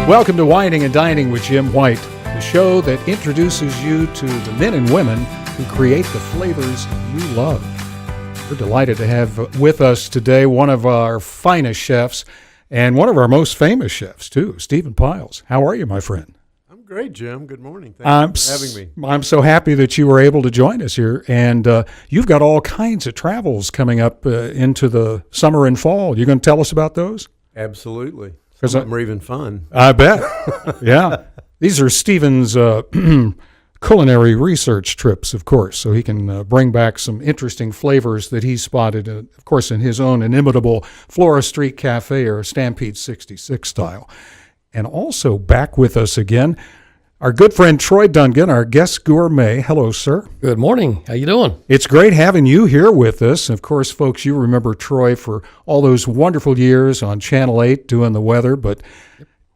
Welcome to Wining and Dining with Jim White, the show that introduces you to the men and women who create the flavors you love. We're delighted to have with us today one of our finest chefs and one of our most famous chefs, too, Stephan Pyles. How are you, my friend? I'm great, Jim. Good morning. Thanks for having me. I'm so happy that you were able to join us here. And you've got all kinds of travels coming up into the summer and fall. You going to tell us about those? Absolutely. Some of them are even fun. I bet. Yeah. These are Stephan's culinary research trips, of course, so he can bring back some interesting flavors that he spotted, of course, in his own inimitable Flora Street Cafe or Stampede 66 style. And also back with us again, our good friend Troy Dungan, our guest gourmet. Hello, sir. Good morning. How you doing? It's great having you here with us. Of course, folks, you remember Troy for all those wonderful years on Channel 8 doing the weather, but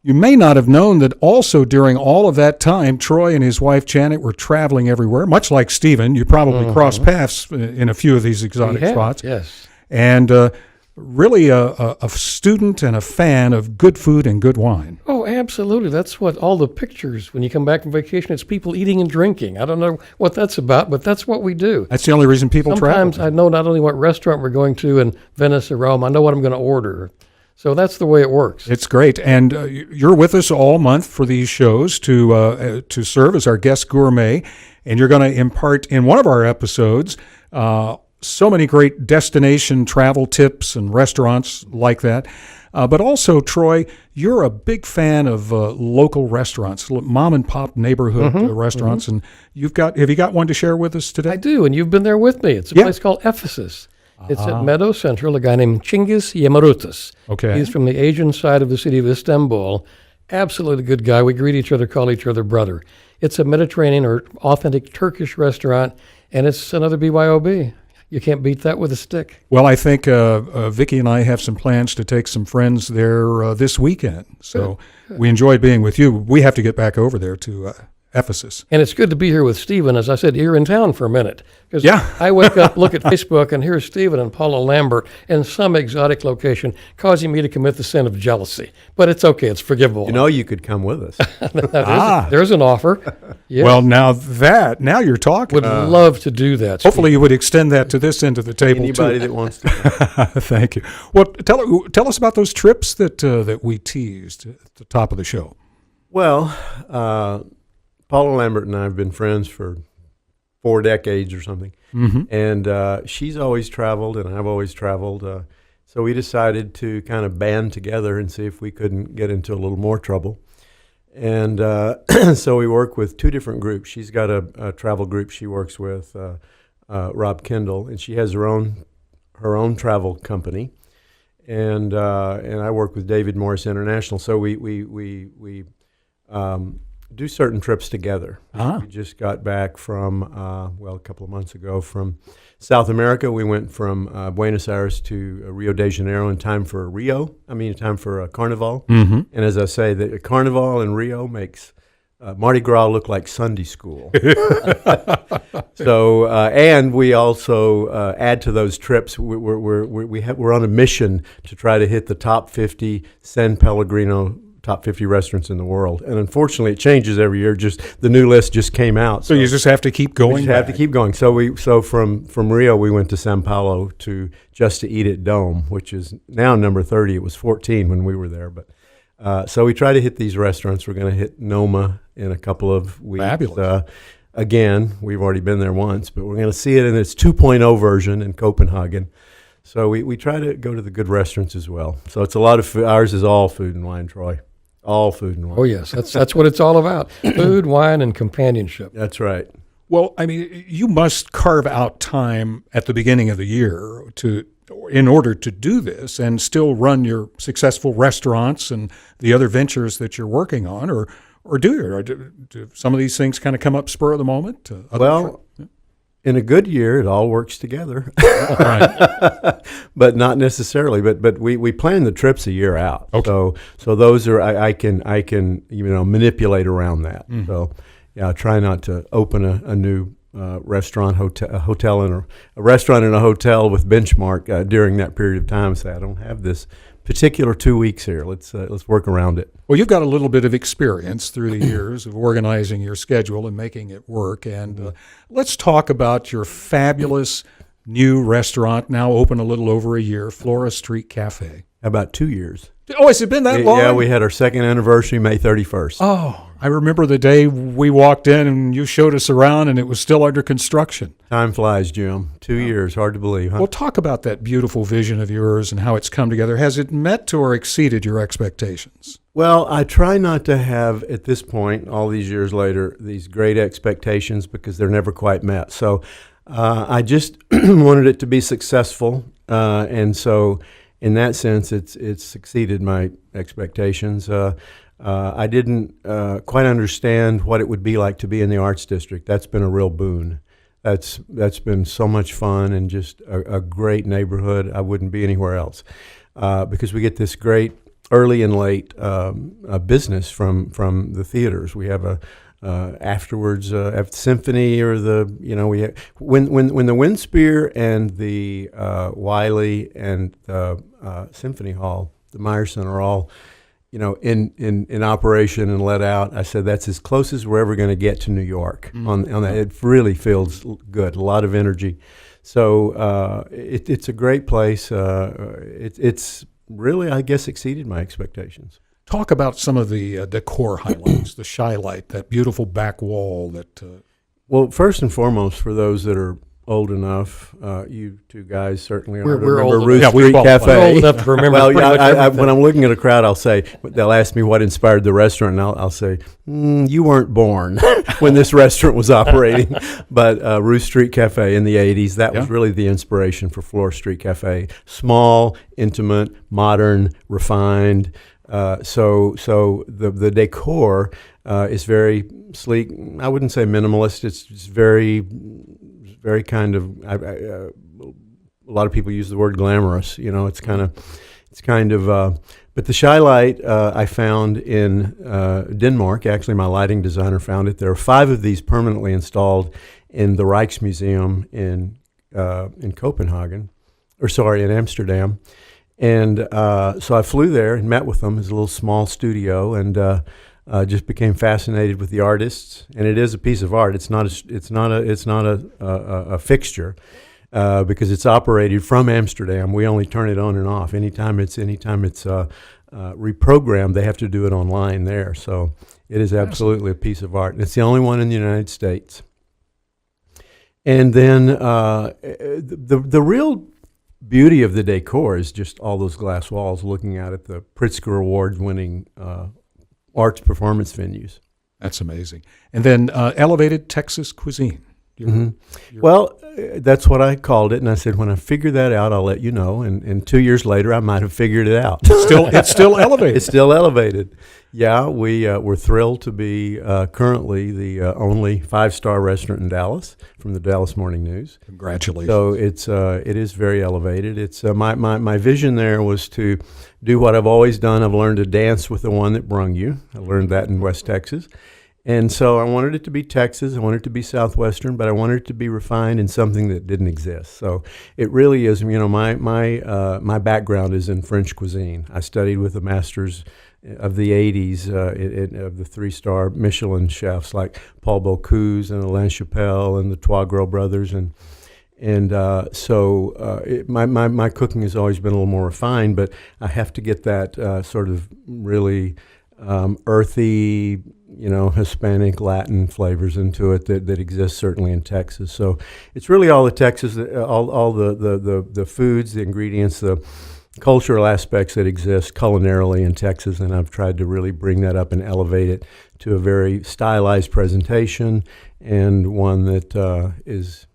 you may not have known that also during all of that time, Troy and his wife Janet were traveling everywhere, much like Stephan. You probably crossed paths in a few of these exotic spots. Yes. And really a student and a fan of good food and good wine. Oh, absolutely. That's what all the pictures, when you come back from vacation, it's people eating and drinking. I don't know what that's about, but that's what we do. That's the only reason people travel. Sometimes I know not only what restaurant we're going to in Venice or Rome, I know what I'm going to order. So that's the way it works. It's great. And you're with us all month for these shows to serve as our guest gourmet. And you're going to impart in one of our episodes so many great destination travel tips and restaurants like that. But also, Troy, you're a big fan of local restaurants, mom and pop neighborhood restaurants. And have you got one to share with us today? I do, and you've been there with me. It's a place called Ephesus. It's at Meadow Central, a guy named Cengiz Yamarutas. Okay. He's from the Asian side of the city of Istanbul. Absolutely good guy. We greet each other, call each other brother. It's a Mediterranean or authentic Turkish restaurant, and it's another BYOB. You can't beat that with a stick. Well, I think Vicki and I have some plans to take some friends there this weekend. So we enjoyed being with you. We have to get back over there to Ephesus. And it's good to be here with Stephan. As I said, you're in town for a minute. Because yeah. I wake up, look at Facebook, and here's Stephan and Paula Lambert in some exotic location causing me to commit the sin of jealousy. But it's okay. It's forgivable. You know you could come with us. There's an offer. Yes. Well, now you're talking. Would love to do that. Hopefully you would extend that to this end of the table, Anybody too. that wants to. Thank you. Well, tell us about those trips that we teased at the top of the show. Well, Paula Lambert and I have been friends for 4 decades or something. Mm-hmm. And she's always traveled, and I've always traveled. So we decided to kind of band together and see if we couldn't get into a little more trouble. And so we work with 2 different groups. She's got a travel group she works with, Rob Kendall, and she has her own travel company. And I work with David Morris International. So we do certain trips together. We just got back from, a couple of months ago from South America. We went from Buenos Aires to Rio de Janeiro in time for Carnival. Mm-hmm. And as I say, the Carnival in Rio makes Mardi Gras look like Sunday school. So, and we also add to those trips. We're on a mission to try to hit the top 50 San Pellegrino top 50 restaurants in the world. And unfortunately, it changes every year. Just the new list just came out. So you just have to keep going. We just have to keep going. So from Rio, we went to Sao Paulo to Just to Eat at Dome, which is now number 30. It was 14 when we were there. But so we try to hit these restaurants. We're going to hit Noma in a couple of weeks. Fabulous. Again, we've already been there once, but we're going to see it in its 2.0 version in Copenhagen. So we try to go to the good restaurants as well. So it's a lot of food. Ours is all food and wine, Troy. All food and wine. Oh, yes. That's what it's all about. Food, wine, and companionship. That's right. Well, I mean, you must carve out time at the beginning of the year in order to do this and still run your successful restaurants and the other ventures that you're working on, or do some of these things kind of come up spur of the moment? In a good year, it all works together. Right. But not necessarily. But we plan the trips a year out. Okay. So those are I can manipulate around that. Mm. So yeah, I try not to open a new restaurant, a restaurant and a hotel with Benchmark during that period of time. Say I don't have this particular 2 weeks here. Let's work around it. Well, you've got a little bit of experience through the years of organizing your schedule and making it work. And let's talk about your fabulous new restaurant, now open a little over a year, Flora Street Cafe. About 2 years. Oh, has it been that long? Yeah, we had our second anniversary May 31st. Oh, I remember the day we walked in and you showed us around and it was still under construction. Time flies, Jim. 2 years, hard to believe, huh? Well, talk about that beautiful vision of yours and how it's come together. Has it met or exceeded your expectations? Well, I try not to have, at this point, all these years later, these great expectations because they're never quite met. So I just wanted it to be successful, and so in that sense, it's exceeded my expectations. I didn't quite understand what it would be like to be in the Arts District. That's been a real boon. That's been so much fun and just a great neighborhood. I wouldn't be anywhere else because we get this great early and late business from the theaters. We have a afterwards at the symphony or we have, when the Windspear and the Wiley and the Symphony Hall, the Meyerson are all in operation and let out. I said that's as close as we're ever going to get to New York on that. It really feels good, a lot of energy. So it's a great place. It's really, I guess, exceeded my expectations. Talk about some of the decor highlights, the shylight, that beautiful back wall. Well, first and foremost, for those that are old enough, you two guys certainly are. We're remember old Ruth enough. Street Cafe. We're old enough to remember Well, pretty much everything. when I'm looking at a crowd, they'll ask me what inspired the restaurant, and I'll say, you weren't born when this restaurant was operating. But Ruth Street Cafe in the 80s, that was really the inspiration for Flora Street Cafe. Small, intimate, modern, refined. So the decor is very sleek. I wouldn't say minimalist. It's very kind of. A lot of people use the word glamorous. It's kind of. But the shylight I found in Denmark. Actually, my lighting designer found it. There are 5 of these permanently installed in the Rijksmuseum in Copenhagen, in Amsterdam. And so I flew there and met with them. It's a little small studio, and just became fascinated with the artists. And it is a piece of art. It's not a fixture because it's operated from Amsterdam. We only turn it on and off anytime it's reprogrammed. They have to do it online there. So it is absolutely a piece of art, and it's the only one in the United States. And then the real beauty of the decor is just all those glass walls looking out at the Pritzker Award-winning arts performance venues. That's amazing. And then elevated Texas cuisine. Well, that's what I called it, and I said, when I figure that out, I'll let you know. And 2 years later, I might have figured it out. It's still elevated. It's still elevated. Yeah, we're thrilled to be currently the only 5-star restaurant in Dallas from the Dallas Morning News. Congratulations. So it is very elevated. It's my vision there was to do what I've always done. I've learned to dance with the one that brung you. I learned that in West Texas. And so I wanted it to be Texas, I wanted it to be Southwestern, but I wanted it to be refined in something that didn't exist. So it really is, my background is in French cuisine. I studied with the masters of the 80s of the 3-star Michelin chefs like Paul Bocuse and Alain Chappelle and the Trois Gros brothers. So my cooking has always been a little more refined, but I have to get that sort of really earthy, Hispanic, Latin flavors into it that exist certainly in Texas. So it's really all the Texas, all the foods, the ingredients, the cultural aspects that exist culinarily in Texas, and I've tried to really bring that up and elevate it to a very stylized presentation and one that is,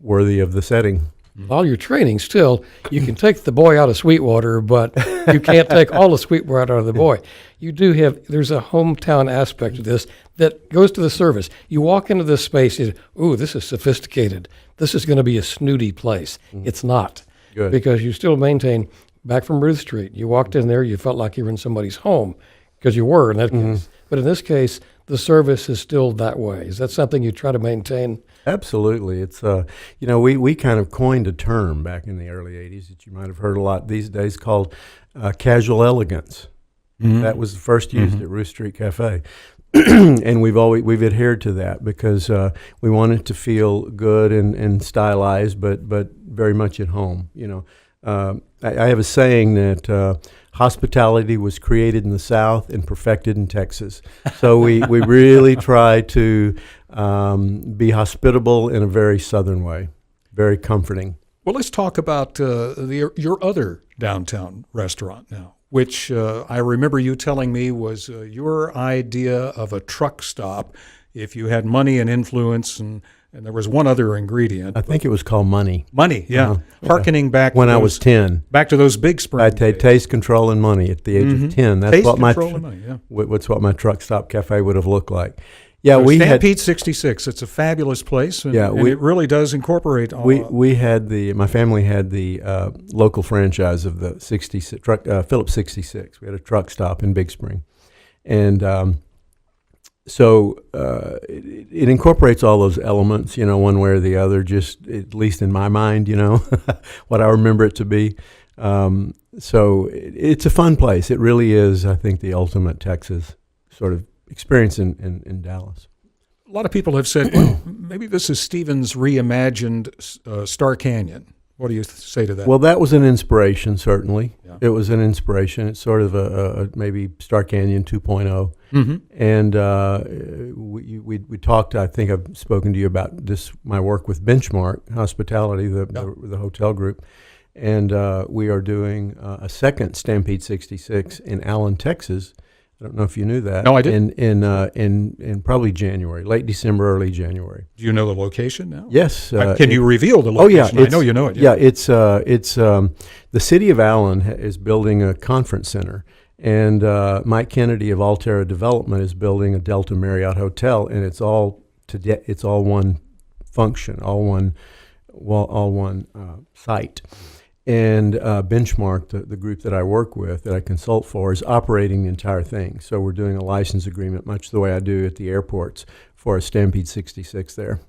worthy of the setting. All your training still, you can take the boy out of Sweetwater, but you can't take all the Sweetwater out of the boy. You do there's a hometown aspect to this that goes to the service. You walk into this space, you say, ooh, this is sophisticated. This is going to be a snooty place. It's not. Good. Because you still maintain, back from Ruth Street, you walked in there, you felt like you were in somebody's home, because you were in that case. But in this case, the service is still that way. Is that something you try to maintain? Absolutely. It's, we kind of coined a term back in the early 80s that you might have heard a lot these days called casual elegance. Mm-hmm. That was first used at Roost Street Cafe. And we've adhered to that because we want it to feel good and stylized, but very much at home. I have a saying that hospitality was created in the South and perfected in Texas. So we really try to be hospitable in a very Southern way, very comforting. Well, let's talk about your other downtown restaurant now, which I remember you telling me was your idea of a truck stop if you had money and influence, and there was one other ingredient. I think it was called money. Money, yeah. Harkening back when to I was 10. Back to those big spring I had days. taste, control, and money at the age of 10. That's Taste, what control, and money, yeah. what's what my truck stop cafe would have looked like. Yeah, So we had Stampede 66. It's a fabulous place, and, Yeah, and we- it really does incorporate all. we had my family had the local franchise of the 66 truck Phillips 66. We had a truck stop in Big Spring, and so it incorporates all those elements, one way or the other. Just at least in my mind, what I remember it to be. So it's a fun place. It really is. I think the ultimate Texas sort of experience in Dallas. A lot of people have said, well, maybe this is Stephen's reimagined Star Canyon. What do you say to that? Well, that was an inspiration, certainly. Yeah. It was an inspiration. It's sort of a maybe Star Canyon 2.0. Mm-hmm. And we talked, I think I've spoken to you about this, my work with Benchmark Hospitality, the hotel group. And we are doing a second Stampede 66 in Allen, Texas. I don't know if you knew that. No, I didn't. In probably January, late December, early January. Do you know the location now? Yes. Can you reveal the Oh location? yeah, I know you know it. Yeah, it's the city of Allen is building a conference center, and Mike Kennedy of Alterra Development is building a Delta Marriott hotel, and it's all one function, all one site. And Benchmark, the group that I work with, that I consult for, is operating the entire thing. So we're doing a license agreement, much the way I do at the airports, for a Stampede 66 there.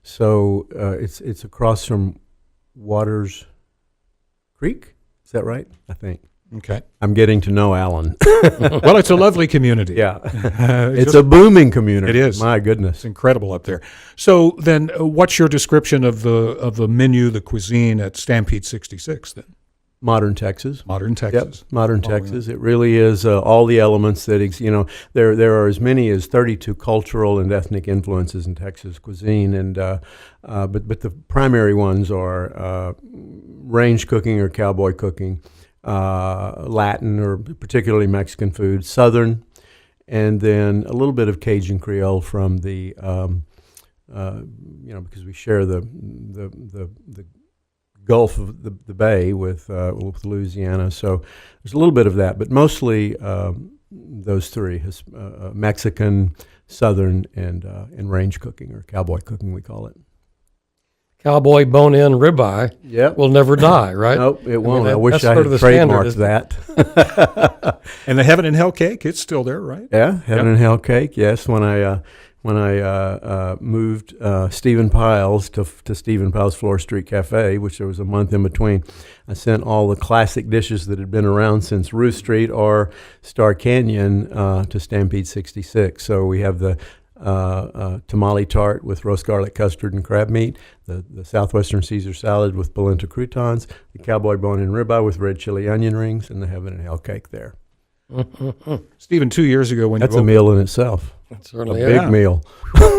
So it's across from Waters Creek. Is that right? I think. Okay. I'm getting to know Allen. Well, it's a lovely community. Yeah. It's It's a booming community. It is. My goodness. It's incredible up there. So then, what's your description of the menu, the cuisine at Stampede 66? Then Modern Texas. modern Texas. Yep, modern Oh, yeah. Texas. It really is all the elements that there are as many as 32 cultural and ethnic influences in Texas cuisine, and but the primary ones are range cooking or cowboy cooking, Latin or particularly Mexican food, Southern, and then a little bit of Cajun Creole from the because we share the Gulf of the Bay with Louisiana, so there's a little bit of that, but mostly those three: Mexican, Southern, and range cooking or cowboy cooking, we call it. Cowboy bone-in ribeye Yep. will never die, right? Nope, it won't. I that- wish that's I sort had of the standard, trademarked isn't it? that. And the Heaven and Hell cake, it's still there, right? Yeah, Heaven and Hell cake. Yes, when I moved Stephan Pyles to Stephan Pyles Flora Street Cafe, which there was a month in between, I sent all the classic dishes that had been around since Roost Street or Star Canyon to Stampede 66. So we have the tamale tart with roast garlic custard and crab meat, the Southwestern Caesar salad with polenta croutons, the cowboy bone-in ribeye with red chili onion rings, and the Heaven and Hell cake there. Stephen, 2 years ago when That's you a meal in itself. It A certainly big is. meal.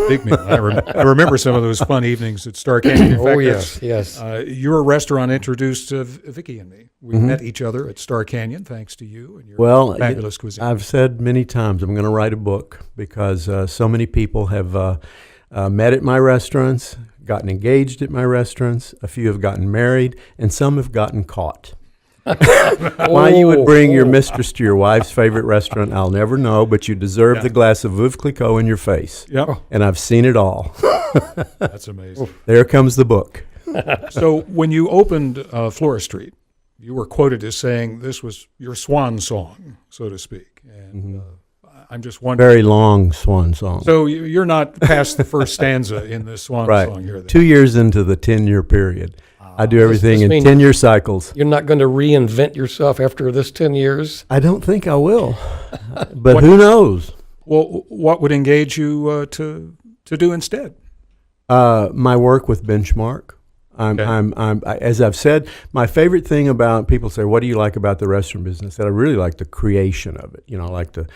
big meal. I remember some of those fun evenings at Star Canyon. In Oh, fact, yes, yes. Your restaurant introduced Vicky and me. We Mm-hmm. met each other at Star Canyon thanks to you and your Well, fabulous cuisine. I've said many times I'm going to write a book because so many people have met at my restaurants, gotten engaged at my restaurants, a few have gotten married, and some have gotten caught. Why you would bring your mistress to your wife's favorite restaurant, I'll never know, but you deserve the glass of Veuve Clicquot in your face. Yep, And I've seen it all. that's amazing. There comes the book. So when you opened Flora Street, you were quoted as saying this was your swan song, so to speak. And I'm just wondering. Very long swan song. So you're not past the first stanza in this swan Right. song here. Then. 2 years into the 10-year period. I do everything this in mean- 10-year cycles. You're not going to reinvent yourself after this 10 years? I don't think I will, but who knows? Well, what would engage you to do instead? My work with Benchmark. As I've said, my favorite thing about people say, "What do you like about the restaurant business?" That I really like the creation of it. You know, I like the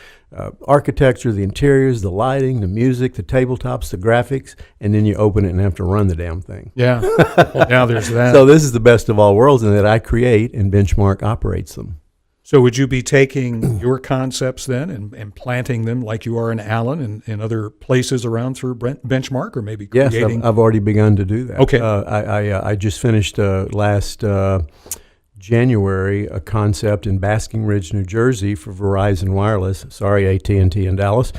architecture, the interiors, the lighting, the music, the tabletops, the graphics, and then you open it and have to run the damn thing. Yeah, now there's that. So this is the best of all worlds, in that I create and Benchmark operates them. So would you be taking your concepts then and planting them like you are in Allen and other places around through Benchmark, or maybe Yes, creating? I've already begun to do that. Okay. I just finished last January a concept in Basking Ridge, New Jersey for Verizon Wireless. Sorry, AT&T in Dallas.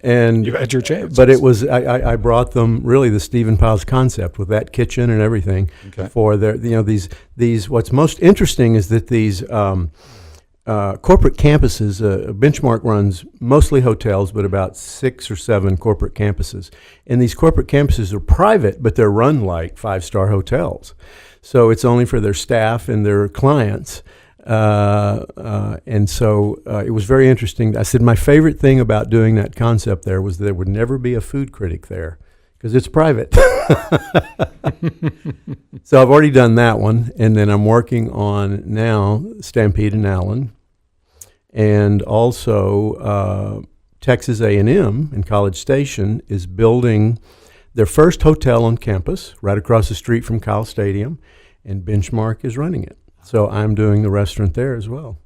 And You had your chance. But it was I brought them really the Stephan Pyles concept with that kitchen and everything Okay. for their these. What's most interesting is that these corporate campuses. Benchmark runs mostly hotels, but about 6 or 7 corporate campuses. And these corporate campuses are private, but they're run like 5-star hotels. So it's only for their staff and their clients. And so it was very interesting. I said my favorite thing about doing that concept there was there would never be a food critic there because it's private. So I've already done that one, and then I'm working on now Stampede and Allen, and also Texas A&M in College Station is building their first hotel on campus right across the street from Kyle Stadium, and Benchmark is running it. So I'm doing the restaurant there as well.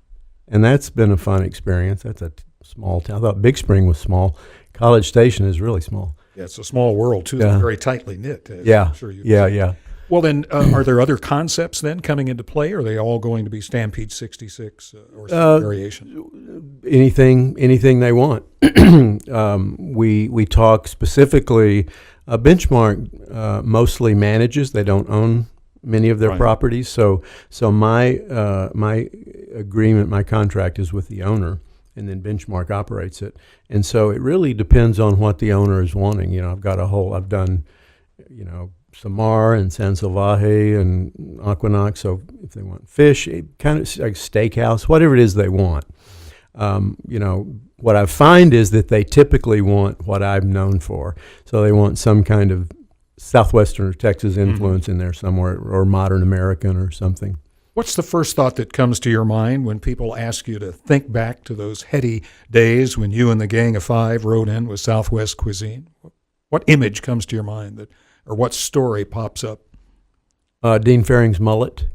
And that's been a fun experience. That's a small town. I thought Big Spring was small. College Station is really small. Yeah, it's a small world, too. Yeah. It's very tightly knit. As Yeah, I'm sure you yeah. Well, then, are there other concepts then coming into play? Or are they all going to be Stampede 66 or some variation? Anything they want. We talk specifically. Benchmark mostly manages. They don't own many of their Right. properties. So my agreement, my contract is with the owner, and then Benchmark operates it. And so it really depends on what the owner is wanting. You know, I've done, Samar and San Salvaje and Aquanac. So if they want fish, kind of like steakhouse, whatever it is they want. What I find is that they typically want what I'm known for. So they want some kind of Southwestern or Texas influence in there somewhere, or modern American or something. What's the first thought that comes to your mind when people ask you to think back to those heady days when you and the gang of 5 rode in with Southwest cuisine? What image comes to your mind, or what story pops up? Dean Fearing's mullet.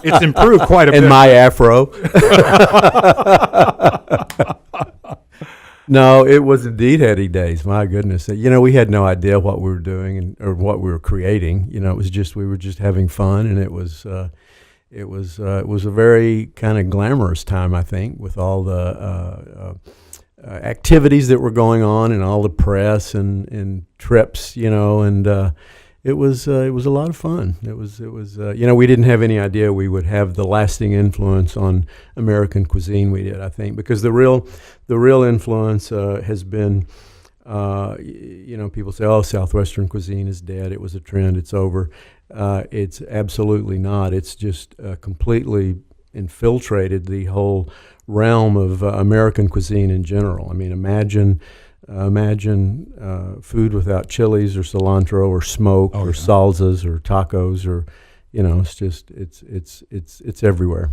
It's improved quite a bit. And my afro. No, it was indeed heady days. My goodness, we had no idea what we were doing or what we were creating. It was just we were just having fun, and it was a very kind of glamorous time, I think, with all the activities that were going on and all the press and trips, and. It was a lot of fun. It was we didn't have any idea we would have the lasting influence on American cuisine we did, I think, because the real influence has been, people say, oh, Southwestern cuisine is dead. It was a trend. It's over. It's absolutely not. It's just completely infiltrated the whole realm of American cuisine in general. I mean, imagine food without chilies or cilantro or smoke or salsas or tacos or, it's everywhere.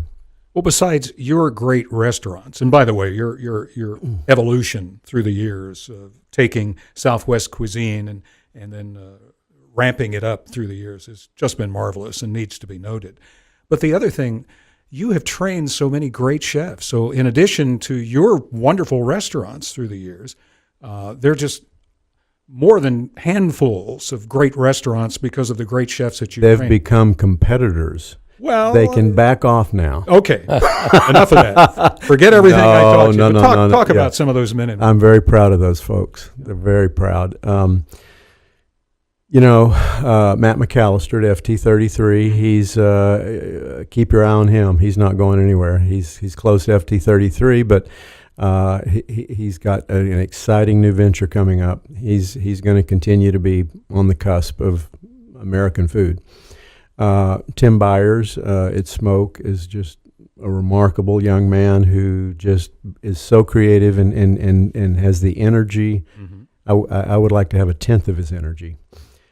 Well, besides your great restaurants, and by the way, your evolution through the years of taking Southwest cuisine and then ramping it up through the years has just been marvelous and needs to be noted. But the other thing, you have trained so many great chefs. So in addition to your wonderful restaurants through the years, there are just more than handfuls of great restaurants because of the great chefs that you They've train. become competitors. Well, They can back off now. okay, enough of that. Forget everything I taught you. No, But no, talk yeah. about some of those men and women. I'm very proud of those folks. They're very proud. Matt McAllister at FT33. He's keep your eye on him. He's not going anywhere. He's close to FT33, but he's got an exciting new venture coming up. He's going to continue to be on the cusp of American food. Tim Byers at Smoke is just a remarkable young man who just is so creative and has the energy. Mm-hmm. I would like to have a tenth of his energy.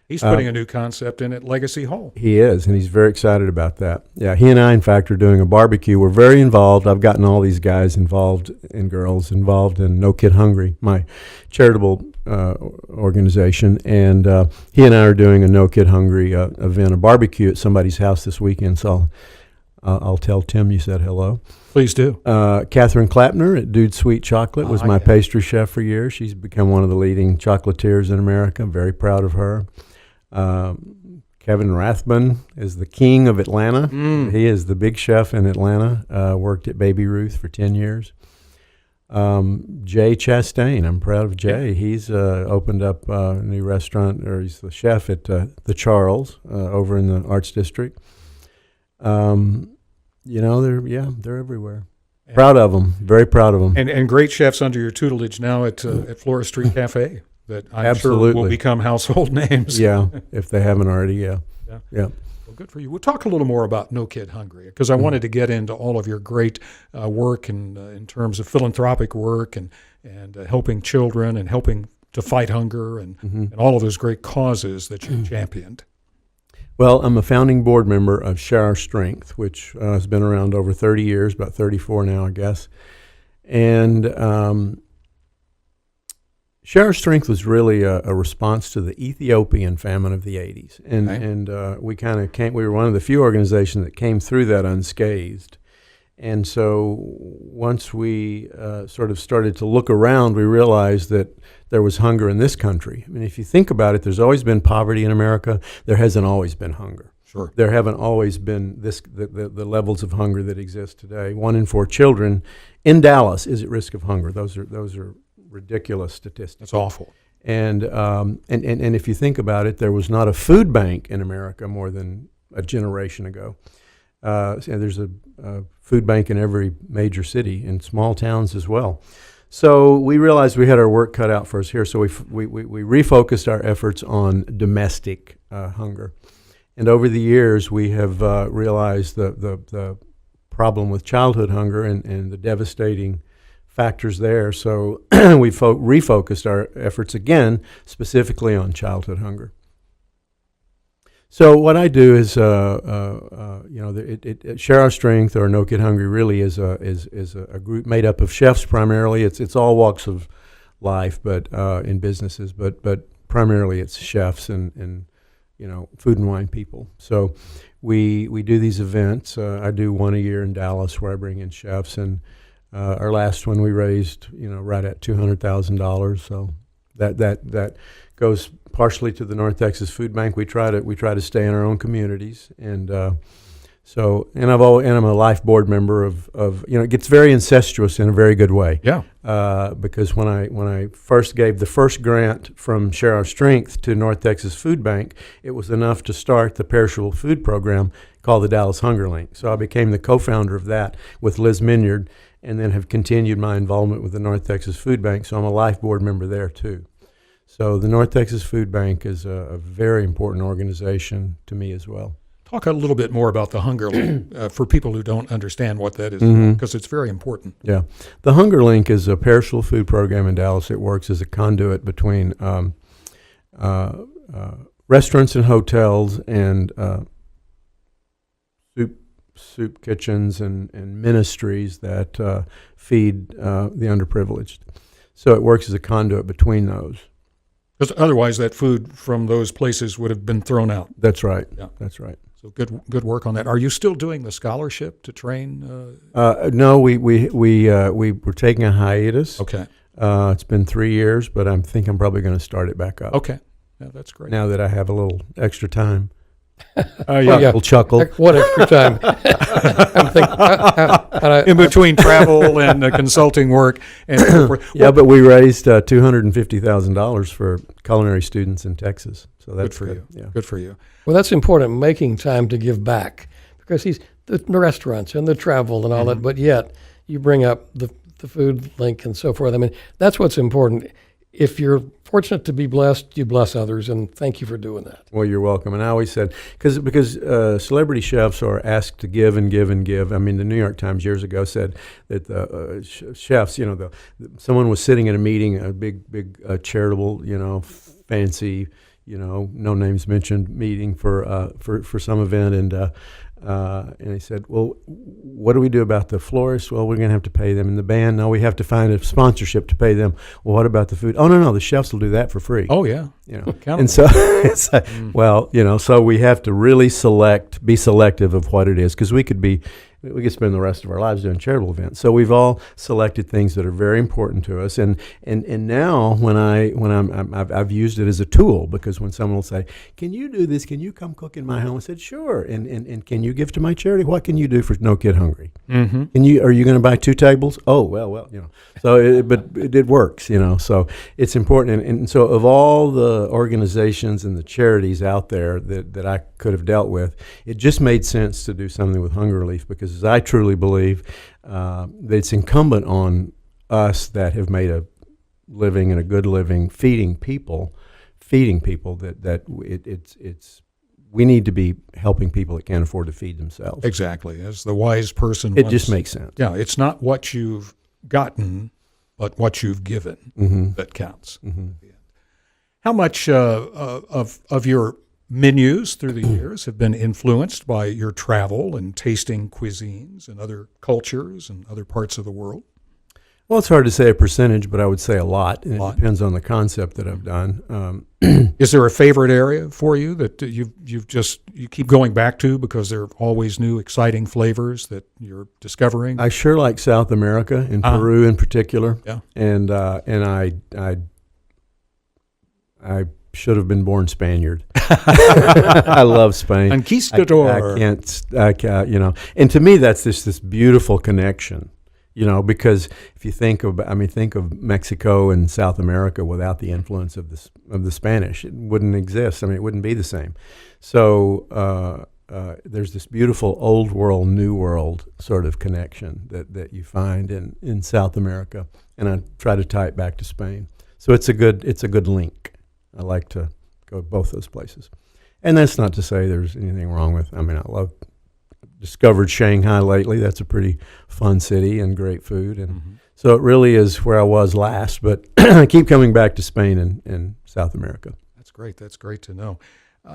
He's putting a new concept in at Legacy Hall. He is, and he's very excited about that. Yeah, he and I, in fact, are doing a barbecue. We're very involved. I've gotten all these guys involved and girls involved in No Kid Hungry, my charitable organization, and he and I are doing a No Kid Hungry event, a barbecue at somebody's house this weekend, so I'll tell Tim you said hello. Please do. Catherine Clapner at Dude Sweet Chocolate was my pastry chef for years. She's become one of the leading chocolatiers in America. I'm very proud of her. Kevin Rathbun is the king of Atlanta. He is the big chef in Atlanta. Worked at Baby Ruth for 10 years. Jay Chastain, I'm proud of Jay. He's opened up a new restaurant, or he's the chef at the Charles over in the Arts District. They're everywhere. Proud of them. Very proud of them. And great chefs under your tutelage now at Flora Street Cafe that I'm sure will become household names. Yeah, if they haven't already, yeah. Well, good for you. We'll talk a little more about No Kid Hungry, because I wanted to get into all of your great work in terms of philanthropic work and helping children and helping to fight hunger and all of those great causes that you've championed. Well, I'm a founding board member of Share Our Strength, which has been around over 30 years, about 34 now, I guess. And Share Our Strength was really a response to the Ethiopian famine of the 80s. And we were one of the few organizations that came through that unscathed. And so once we sort of started to look around, we realized that there was hunger in this country. I mean, if you think about it, there's always been poverty in America. There hasn't always been hunger. Sure. There haven't always been the levels of hunger that exist today. 1 in 4 children in Dallas is at risk of hunger. Those are ridiculous statistics. That's awful. And if you think about it, there was not a food bank in America more than a generation ago. There's a food bank in every major city, in small towns as well. So we realized we had our work cut out for us here, so we refocused our efforts on domestic hunger. And over the years, we have realized the problem with childhood hunger and the devastating factors there. So we refocused our efforts again, specifically on childhood hunger. So what I do is, Share Our Strength, or No Kid Hungry, really is a group made up of chefs primarily. It's all walks of life, but in businesses, but primarily it's chefs and food and wine people. So we do these events. I do one a year in Dallas where I bring in chefs, and our last one we raised right at $200,000. So that goes partially to the North Texas Food Bank. We try to stay in our own communities, and I'm a life board member of it gets very incestuous in a very good way. Yeah. Because when I first gave the first grant from Share Our Strength to North Texas Food Bank, it was enough to start the perishable food program called the Dallas Hunger Link. So I became the co-founder of that with Liz Minyard, and then have continued my involvement with the North Texas Food Bank. So I'm a life board member there too. So the North Texas Food Bank is a very important organization to me as well. Talk a little bit more about the Hunger Link for people who don't understand what that is, because it's very important. Yeah. The Hunger Link is a perishable food program in Dallas. It works as a conduit between restaurants and hotels and soup kitchens and ministries that feed the underprivileged. So it works as a conduit between those. Because otherwise that food from those places would have been thrown out. That's right. Yeah. That's right. So good work on that. Are you still doing the scholarship to train? No, we were taking a hiatus. Okay. It's been 3 years, but I'm probably going to start it back up. Okay. Yeah, that's great. Now that I have a little extra time. Yeah. Chuckle. What extra time? I'm thinking, In between travel and consulting work and so forth. Yeah, but we raised $250,000 for culinary students in Texas. So that's Good for you. Yeah. Good for you. well, that's important, making time to give back, because the restaurants and the travel and all that, but yet you bring up the food link and so forth. I mean, that's what's important. If you're fortunate to be blessed, you bless others, and thank you for doing that. Well, you're welcome. And I always said, because celebrity chefs are asked to give and give and give. I mean, the New York Times years ago said that the chefs, someone was sitting in a meeting, a big charitable, fancy, no names mentioned meeting for some event, and he said, well, what do we do about the florists? Well, we're going to have to pay them. And the band, no, we have to find a sponsorship to pay them. Well, what about the food? Oh, no, the chefs will do that for free. Oh, yeah. And so, it's like, so we have to really be selective of what it is, because we could spend the rest of our lives doing charitable events. So we've all selected things that are very important to us. And now I've used it as a tool, because when someone will say, "Can you do this? Can you come cook in my home?" I said, "Sure." And can you give to my charity? What can you do for No Kid Hungry? Mm-hmm. Are you going to buy 2 tables? Oh, well, So it works, So it's important. And so of all the organizations and the charities out there that I could have dealt with, it just made sense to do something with Hunger Relief, because I truly believe that it's incumbent on us that have made a living and a good living feeding people that we need to be helping people that can't afford to feed themselves. Exactly. As the wise person It once, just makes sense. Yeah, it's not what you've gotten, but what you've given that counts. Mm-hmm. How much of your menus through the years have been influenced by your travel and tasting cuisines and other cultures and other parts of the world? Well, it's hard to say a percentage, but I would say a lot. And it depends on the concept that I've done. Is there a favorite area for you that you keep going back to because there are always new exciting flavors that you're discovering? I sure like South America, and Peru in particular. Yeah. And I should have been born Spaniard. I love Spain. Conquistador. I can't, and to me that's this beautiful connection, because if you think of Mexico and South America without the influence of the Spanish, it wouldn't exist. It wouldn't be the same. So there's this beautiful old world, new world sort of connection that you find in South America, and I try to tie it back to Spain. So it's a good link. I like to go both those places. And that's not to say there's anything wrong with, discovered Shanghai lately. That's a pretty fun city and great food. And so it really is where I was last, but I keep coming back to Spain and South America. That's great. That's great to know.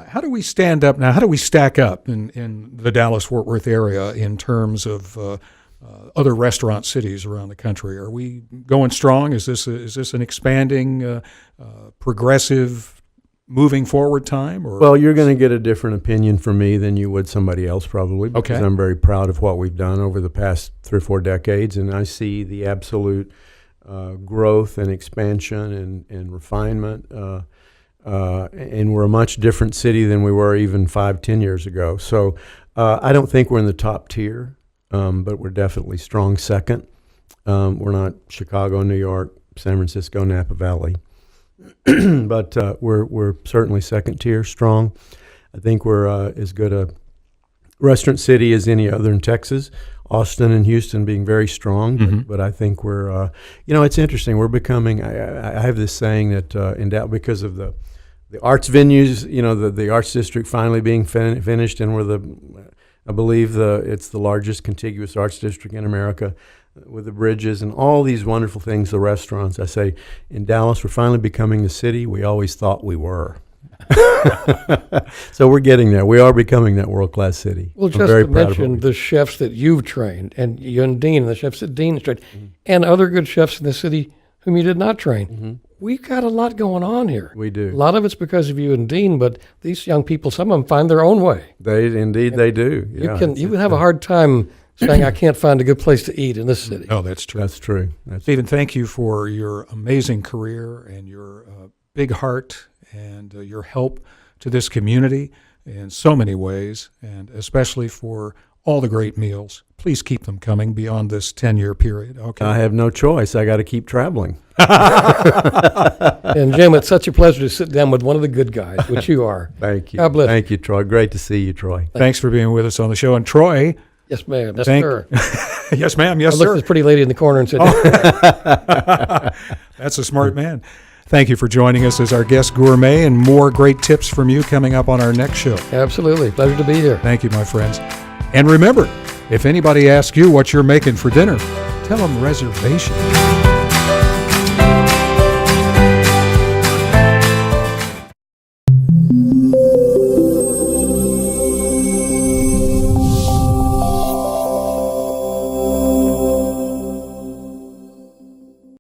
How do we stand up now? How do we stack up in the Dallas-Fort Worth area in terms of other restaurant cities around the country? Are we going strong? Is this an expanding, progressive, moving forward time? Or well, you're going to get a different opinion from me than you would somebody else probably, because I'm very proud of what we've done over the past 3 or 4 decades, and I see the absolute growth and expansion and refinement. And we're a much different city than we were even 5-10 years ago. So I don't think we're in the top tier. But we're definitely strong second. We're not Chicago, New York, San Francisco, Napa Valley, but we're certainly second tier strong. I think we're as good a restaurant city as any other in Texas. Austin and Houston being very strong, but I think we're it's interesting. We're becoming. I have this saying that in doubt because of the arts venues. The arts district finally being finished, and we're I believe it's the largest contiguous arts district in America, with the bridges and all these wonderful things, the restaurants. I say, in Dallas, we're finally becoming the city we always thought we were. So we're getting there. We are becoming that world-class city. Well, just to mention the chefs that you've trained, and you and Dean, and the chefs that Dean has trained, and other good chefs in the city whom you did not train. We've got a lot going on here. We do. A lot of it's because of you and Dean, but these young people, some of them find their own way. They do. Yeah, you would have a hard time saying, I can't find a good place to eat in this city. Oh, that's true. That's true. Stephan, thank you for your amazing career and your big heart and your help to this community. in so many ways, and especially for all the great meals. Please keep them coming beyond this 10-year period. Okay. I have no choice. I got to keep traveling. And Jim, it's such a pleasure to sit down with one of the good guys, which you are. Thank you. God bless. Thank you, Troy. Great to see you, Troy. Thanks for being with us on the show. And Troy, Yes, ma'am. Yes, thank- sir. yes, ma'am. Yes, I looked sir. at this pretty lady in the corner and said, That's a smart man. Thank you for joining us as our guest gourmet, and more great tips from you coming up on our next show. absolutely. Pleasure to be here. Thank you, my friends. And remember, if anybody asks you what you're making for dinner, tell them reservation.